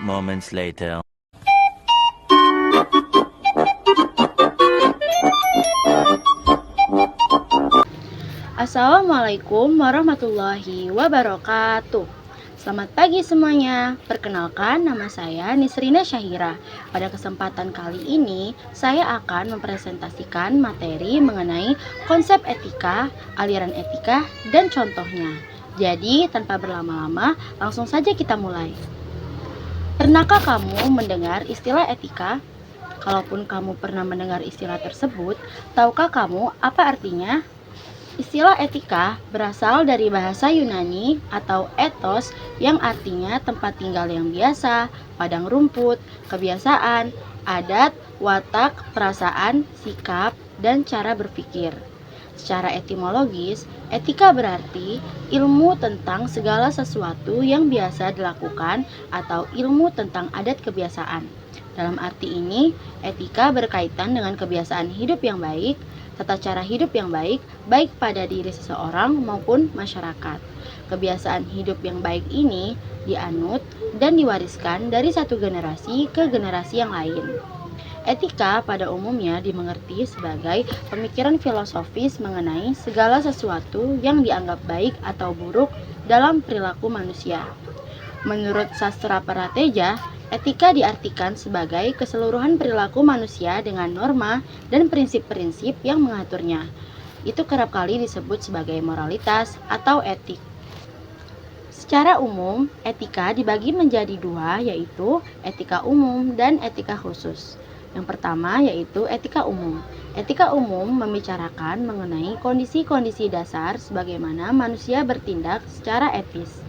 moments later. Assalamualaikum warahmatullahi wabarakatuh. Selamat pagi semuanya. Perkenalkan, nama saya Nisrina Syahira. Pada kesempatan kali ini, saya akan mempresentasikan materi mengenai konsep etika, aliran etika, dan contohnya. Jadi, tanpa berlama-lama, langsung saja kita mulai. Pernahkah kamu mendengar istilah etika? Kalaupun kamu pernah mendengar istilah tersebut, tahukah kamu apa artinya? Istilah etika berasal dari bahasa Yunani atau ethos yang artinya tempat tinggal yang biasa, padang rumput, kebiasaan, adat, watak, perasaan, sikap, dan cara berpikir. Secara etimologis, etika berarti ilmu tentang segala sesuatu yang biasa dilakukan atau ilmu tentang adat kebiasaan. Dalam arti ini, etika berkaitan dengan kebiasaan hidup yang baik, tata cara hidup yang baik, baik pada diri seseorang maupun masyarakat. Kebiasaan hidup yang baik ini dianut dan diwariskan dari satu generasi ke generasi yang lain. Etika pada umumnya dimengerti sebagai pemikiran filosofis mengenai segala sesuatu yang dianggap baik atau buruk dalam perilaku manusia. Menurut sastra Prateja, etika diartikan sebagai keseluruhan perilaku manusia dengan norma dan prinsip-prinsip yang mengaturnya. Itu kerap kali disebut sebagai moralitas atau etik. Secara umum, etika dibagi menjadi dua, yaitu etika umum dan etika khusus. Yang pertama yaitu etika umum. Etika umum membicarakan mengenai kondisi-kondisi dasar sebagaimana manusia bertindak secara etis.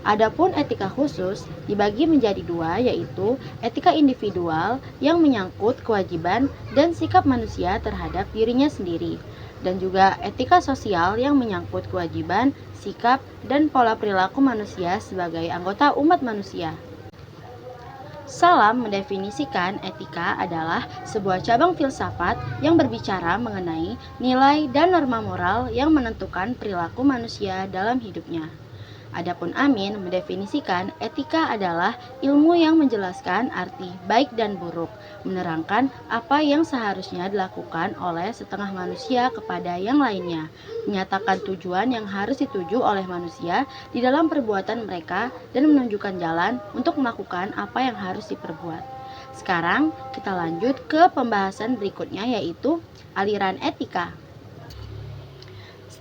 Adapun etika khusus dibagi menjadi dua, yaitu etika individual yang menyangkut kewajiban dan sikap manusia terhadap dirinya sendiri, dan juga etika sosial yang menyangkut kewajiban, sikap, dan pola perilaku manusia sebagai anggota umat manusia. Salam mendefinisikan etika adalah sebuah cabang filsafat yang berbicara mengenai nilai dan norma moral yang menentukan perilaku manusia dalam hidupnya. Adapun Amin mendefinisikan etika adalah ilmu yang menjelaskan arti baik dan buruk, menerangkan apa yang seharusnya dilakukan oleh setengah manusia kepada yang lainnya, menyatakan tujuan yang harus dituju oleh manusia di dalam perbuatan mereka, dan menunjukkan jalan untuk melakukan apa yang harus diperbuat. Sekarang kita lanjut ke pembahasan berikutnya, yaitu aliran etika.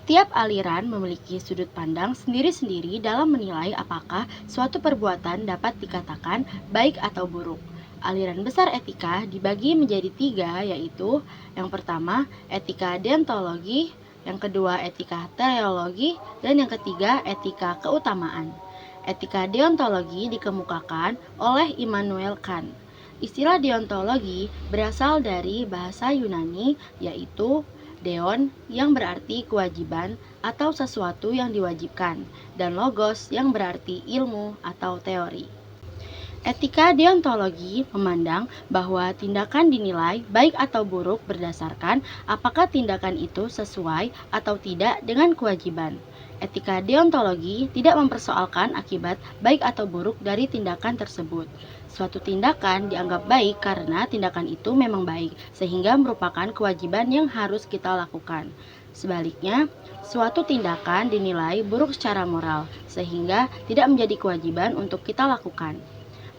Setiap aliran memiliki sudut pandang sendiri-sendiri dalam menilai apakah suatu perbuatan dapat dikatakan baik atau buruk. Aliran besar etika dibagi menjadi tiga, yaitu yang pertama etika deontologi, yang kedua etika teleologi, dan yang ketiga etika keutamaan. Etika deontologi dikemukakan oleh Immanuel Kant. Istilah deontologi berasal dari bahasa Yunani, yaitu deon yang berarti kewajiban atau sesuatu yang diwajibkan, dan logos yang berarti ilmu atau teori. Etika deontologi memandang bahwa tindakan dinilai baik atau buruk berdasarkan apakah tindakan itu sesuai atau tidak dengan kewajiban. Etika deontologi tidak mempersoalkan akibat baik atau buruk dari tindakan tersebut. Suatu tindakan dianggap baik karena tindakan itu memang baik, sehingga merupakan kewajiban yang harus kita lakukan. Sebaliknya, suatu tindakan dinilai buruk secara moral, sehingga tidak menjadi kewajiban untuk kita lakukan.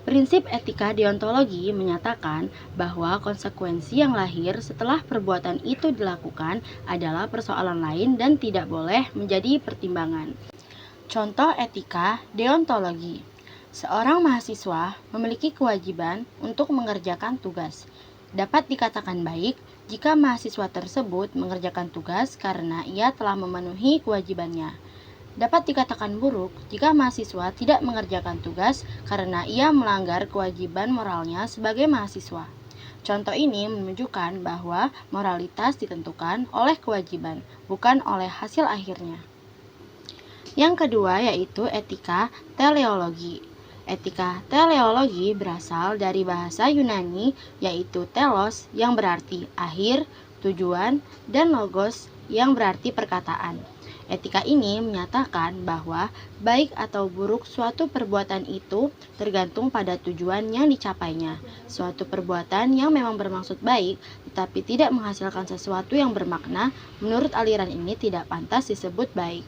Prinsip etika deontologi menyatakan bahwa konsekuensi yang lahir setelah perbuatan itu dilakukan adalah persoalan lain dan tidak boleh menjadi pertimbangan. Contoh etika deontologi. Seorang mahasiswa memiliki kewajiban untuk mengerjakan tugas. Dapat dikatakan baik jika mahasiswa tersebut mengerjakan tugas karena ia telah memenuhi kewajibannya. Dapat dikatakan buruk jika mahasiswa tidak mengerjakan tugas karena ia melanggar kewajiban moralnya sebagai mahasiswa. Contoh ini menunjukkan bahwa moralitas ditentukan oleh kewajiban, bukan oleh hasil akhirnya. Yang kedua yaitu etika teleologi. Etika teleologi berasal dari bahasa Yunani, yaitu telos yang berarti akhir, tujuan, dan logos yang berarti perkataan. Etika ini menyatakan bahwa baik atau buruk suatu perbuatan itu tergantung pada tujuan yang dicapainya. Suatu perbuatan yang memang bermaksud baik, tetapi tidak menghasilkan sesuatu yang bermakna, menurut aliran ini tidak pantas disebut baik.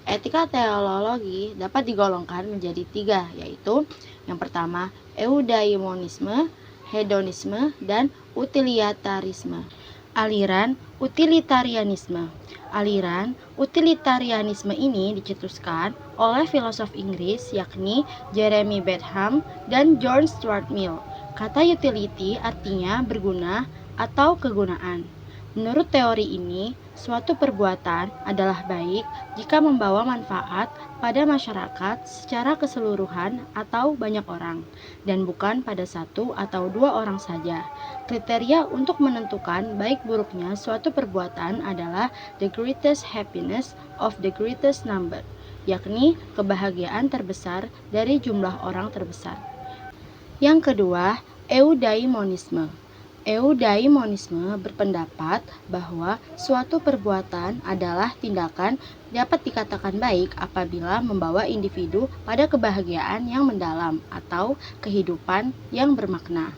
Etika teologi dapat digolongkan menjadi tiga, yaitu yang pertama, eudaimonisme, hedonisme, dan utilitarisme. Aliran utilitarianisme. Aliran utilitarianisme ini dicetuskan oleh filosof Inggris yakni Jeremy Bentham dan John Stuart Mill. Kata utility artinya berguna atau kegunaan. Menurut teori ini, suatu perbuatan adalah baik jika membawa manfaat pada masyarakat secara keseluruhan atau banyak orang, dan bukan pada satu atau dua orang saja. Kriteria untuk menentukan baik buruknya suatu perbuatan adalah the greatest happiness of the greatest number, yakni kebahagiaan terbesar dari jumlah orang terbesar. Yang kedua, eudaimonisme. Eudaimonisme berpendapat bahwa suatu perbuatan adalah tindakan dapat dikatakan baik apabila membawa individu pada kebahagiaan yang mendalam atau kehidupan yang bermakna.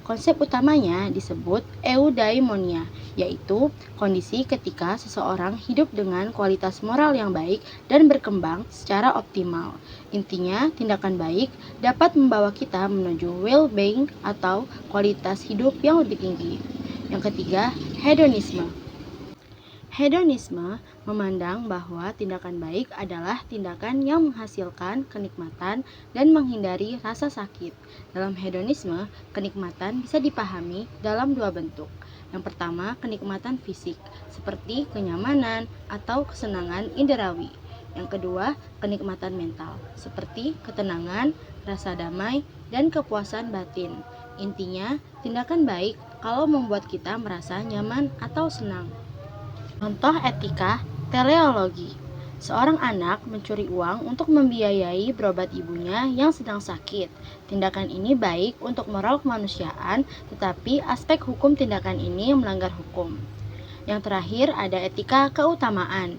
Konsep utamanya disebut eudaimonia, yaitu kondisi ketika seseorang hidup dengan kualitas moral yang baik dan berkembang secara optimal. Intinya, tindakan baik dapat membawa kita menuju well-being atau kualitas hidup yang lebih tinggi. Yang ketiga, hedonisme. Hedonisme memandang bahwa tindakan baik adalah tindakan yang menghasilkan kenikmatan dan menghindari rasa sakit. Dalam hedonisme, kenikmatan bisa dipahami dalam dua bentuk. Yang pertama, kenikmatan fisik, seperti kenyamanan atau kesenangan inderawi. Yang kedua, kenikmatan mental, seperti ketenangan, rasa damai, dan kepuasan batin. Intinya, tindakan baik kalau membuat kita merasa nyaman atau senang. Contoh etika teleologi. Seorang anak mencuri uang untuk membiayai berobat ibunya yang sedang sakit. Tindakan ini baik untuk moral kemanusiaan, tetapi aspek hukum tindakan ini melanggar hukum. Yang terakhir ada etika keutamaan.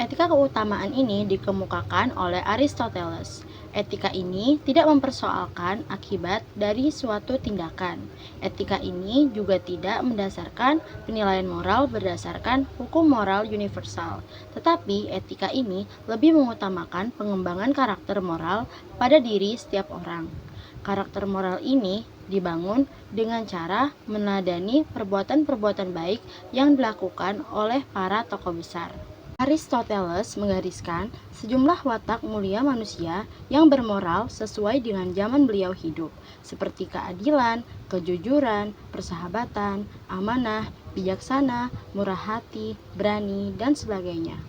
Etika keutamaan ini dikemukakan oleh Aristoteles. Etika ini tidak mempersoalkan akibat dari suatu tindakan. Etika ini juga tidak mendasarkan penilaian moral berdasarkan hukum moral universal. Tetapi etika ini lebih mengutamakan pengembangan karakter moral pada diri setiap orang. Karakter moral ini dibangun dengan cara meneladani perbuatan-perbuatan baik yang dilakukan oleh para tokoh besar. Aristoteles menggariskan sejumlah watak mulia manusia yang bermoral sesuai dengan zaman beliau hidup, seperti keadilan, kejujuran, persahabatan, amanah, bijaksana, murah hati, berani, dan sebagainya.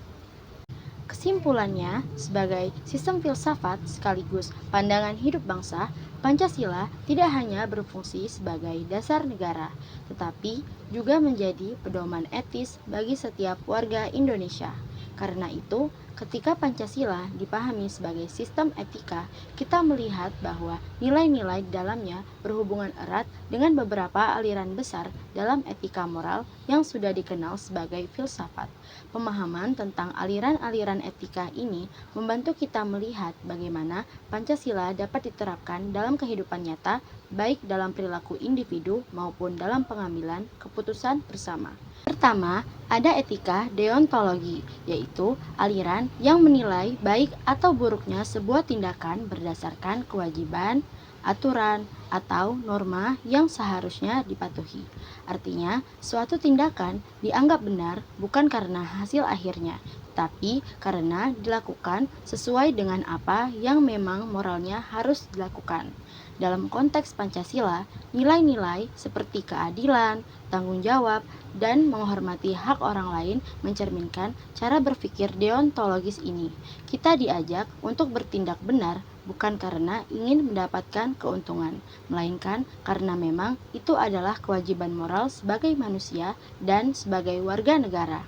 Kesimpulannya, sebagai sistem filsafat sekaligus pandangan hidup bangsa, Pancasila tidak hanya berfungsi sebagai dasar negara, tetapi juga menjadi pedoman etis bagi setiap warga Indonesia. Karena itu, ketika Pancasila dipahami sebagai sistem etika, kita melihat bahwa nilai-nilai di dalamnya berhubungan erat dengan beberapa aliran besar dalam etika moral yang sudah dikenal sebagai filsafat. Pemahaman tentang aliran-aliran etika ini membantu kita melihat bagaimana Pancasila dapat diterapkan dalam kehidupan nyata, baik dalam perilaku individu maupun dalam pengambilan keputusan bersama. Pertama, ada etika deontologi, yaitu aliran yang menilai baik atau buruknya sebuah tindakan berdasarkan kewajiban, aturan, atau norma yang seharusnya dipatuhi. Artinya, suatu tindakan dianggap benar bukan karena hasil akhirnya, tapi karena dilakukan sesuai dengan apa yang memang moralnya harus dilakukan. Dalam konteks Pancasila, nilai-nilai seperti keadilan, tanggung jawab, dan menghormati hak orang lain mencerminkan cara berpikir deontologis ini. Kita diajak untuk bertindak benar bukan karena ingin mendapatkan keuntungan, melainkan karena memang itu adalah kewajiban moral sebagai manusia dan sebagai warga negara.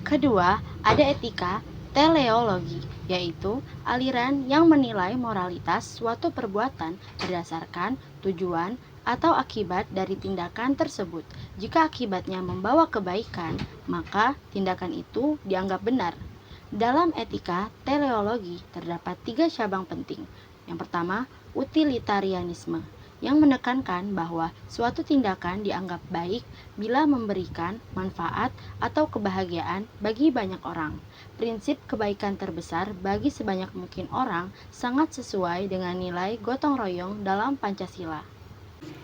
Kedua, ada etika teleologi, yaitu aliran yang menilai moralitas suatu perbuatan berdasarkan tujuan atau akibat dari tindakan tersebut. Jika akibatnya membawa kebaikan, maka tindakan itu dianggap benar. Dalam etika teleologi terdapat 3 cabang penting. Yang pertama, utilitarianisme, yang menekankan bahwa suatu tindakan dianggap baik bila memberikan manfaat atau kebahagiaan bagi banyak orang. Prinsip kebaikan terbesar bagi sebanyak mungkin orang sangat sesuai dengan nilai gotong royong dalam Pancasila.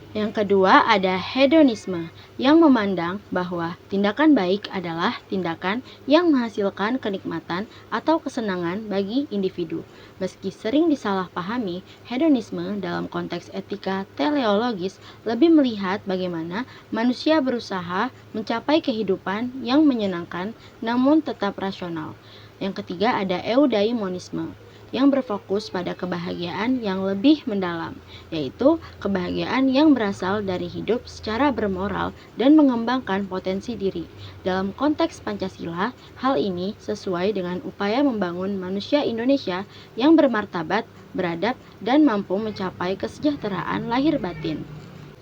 Yang kedua ada hedonisme, yang memandang bahwa tindakan baik adalah tindakan yang menghasilkan kenikmatan atau kesenangan bagi individu. Meski sering disalahpahami, hedonisme dalam konteks etika teleologis lebih melihat bagaimana manusia berusaha mencapai kehidupan yang menyenangkan namun tetap rasional. Yang ketiga ada eudaimonisme, yang berfokus pada kebahagiaan yang lebih mendalam, yaitu kebahagiaan yang berasal dari hidup secara bermoral dan mengembangkan potensi diri. Dalam konteks Pancasila, hal ini sesuai dengan upaya membangun manusia Indonesia yang bermartabat, beradab, dan mampu mencapai kesejahteraan lahir batin.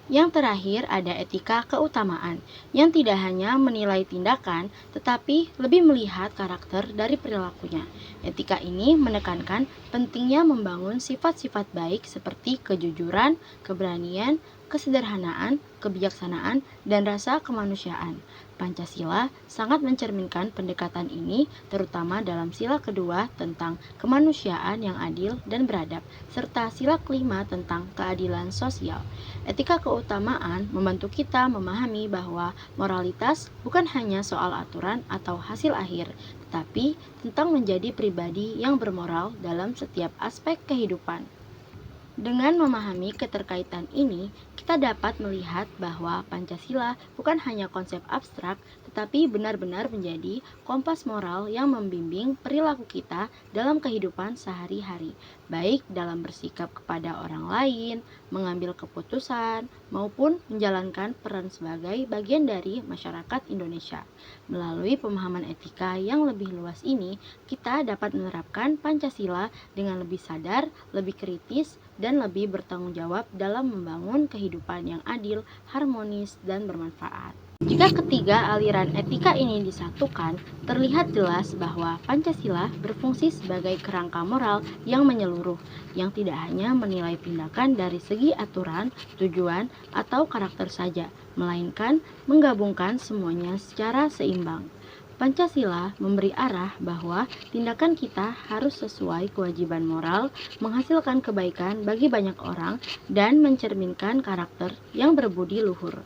Yang terakhir ada etika keutamaan, yang tidak hanya menilai tindakan, tetapi lebih melihat karakter dari perilakunya. Etika ini menekankan pentingnya membangun sifat-sifat baik seperti kejujuran, keberanian, kesederhanaan, kebijaksanaan, dan rasa kemanusiaan. Pancasila sangat mencerminkan pendekatan ini, terutama dalam sila kedua tentang kemanusiaan yang adil dan beradab, serta sila kelima tentang keadilan sosial. Etika keutamaan membantu kita memahami bahwa moralitas bukan hanya soal aturan atau hasil akhir, tetapi tentang menjadi pribadi yang bermoral dalam setiap aspek kehidupan. Dengan memahami keterkaitan ini, kita dapat melihat bahwa Pancasila bukan hanya konsep abstrak, tetapi benar-benar menjadi kompas moral yang membimbing perilaku kita dalam kehidupan sehari-hari, baik dalam bersikap kepada orang lain, mengambil keputusan, maupun menjalankan peran sebagai bagian dari masyarakat Indonesia. Melalui pemahaman etika yang lebih luas ini, kita dapat menerapkan Pancasila dengan lebih sadar, lebih kritis, dan lebih bertanggung jawab dalam membangun kehidupan yang adil, harmonis, dan bermanfaat. Jika ketiga aliran etika ini disatukan, terlihat jelas bahwa Pancasila berfungsi sebagai kerangka moral yang menyeluruh, yang tidak hanya menilai tindakan dari segi aturan, tujuan, atau karakter saja, melainkan menggabungkan semuanya secara seimbang. Pancasila memberi arah bahwa tindakan kita harus sesuai kewajiban moral, menghasilkan kebaikan bagi banyak orang, dan mencerminkan karakter yang berbudi luhur.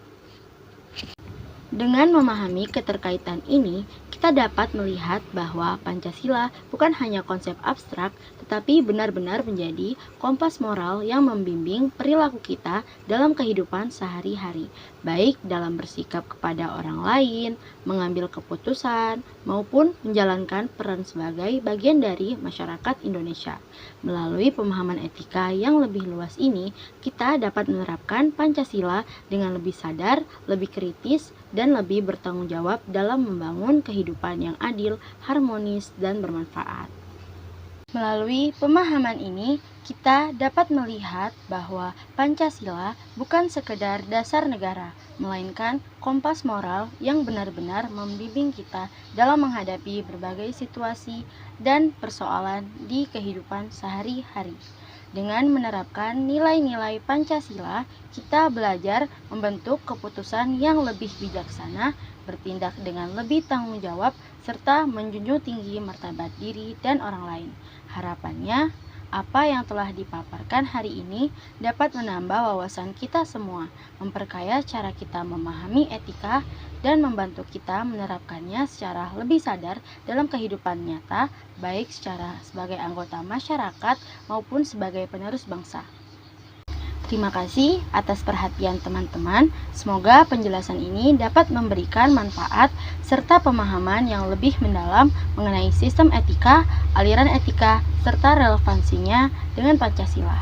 Dengan memahami keterkaitan ini, kita dapat melihat bahwa Pancasila bukan hanya konsep abstrak, tetapi benar-benar menjadi kompas moral yang membimbing perilaku kita dalam kehidupan sehari-hari, baik dalam bersikap kepada orang lain, mengambil keputusan, maupun menjalankan peran sebagai bagian dari masyarakat Indonesia. Melalui pemahaman etika yang lebih luas ini, kita dapat menerapkan Pancasila dengan lebih sadar, lebih kritis, dan lebih bertanggung jawab dalam membangun kehidupan yang adil, harmonis, dan bermanfaat. Melalui pemahaman ini, kita dapat melihat bahwa Pancasila bukan sekedar dasar negara, melainkan kompas moral yang benar-benar membimbing kita dalam menghadapi berbagai situasi dan persoalan di kehidupan sehari-hari. Dengan menerapkan nilai-nilai Pancasila, kita belajar membentuk keputusan yang lebih bijaksana, bertindak dengan lebih tanggung jawab, serta menjunjung tinggi martabat diri dan orang lain. Harapannya, apa yang telah dipaparkan hari ini dapat menambah wawasan kita semua, memperkaya cara kita memahami etika, dan membantu kita menerapkannya secara lebih sadar dalam kehidupan nyata, baik secara sebagai anggota masyarakat maupun sebagai penerus bangsa. Terima kasih atas perhatian teman-teman. Semoga penjelasan ini dapat memberikan manfaat serta pemahaman yang lebih mendalam mengenai sistem etika, aliran etika, serta relevansinya dengan Pancasila.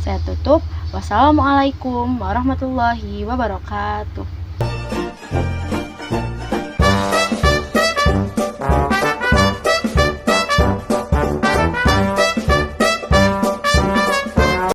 Saya tutup. Wassalamualaikum warahmatullahi wabarakatuh.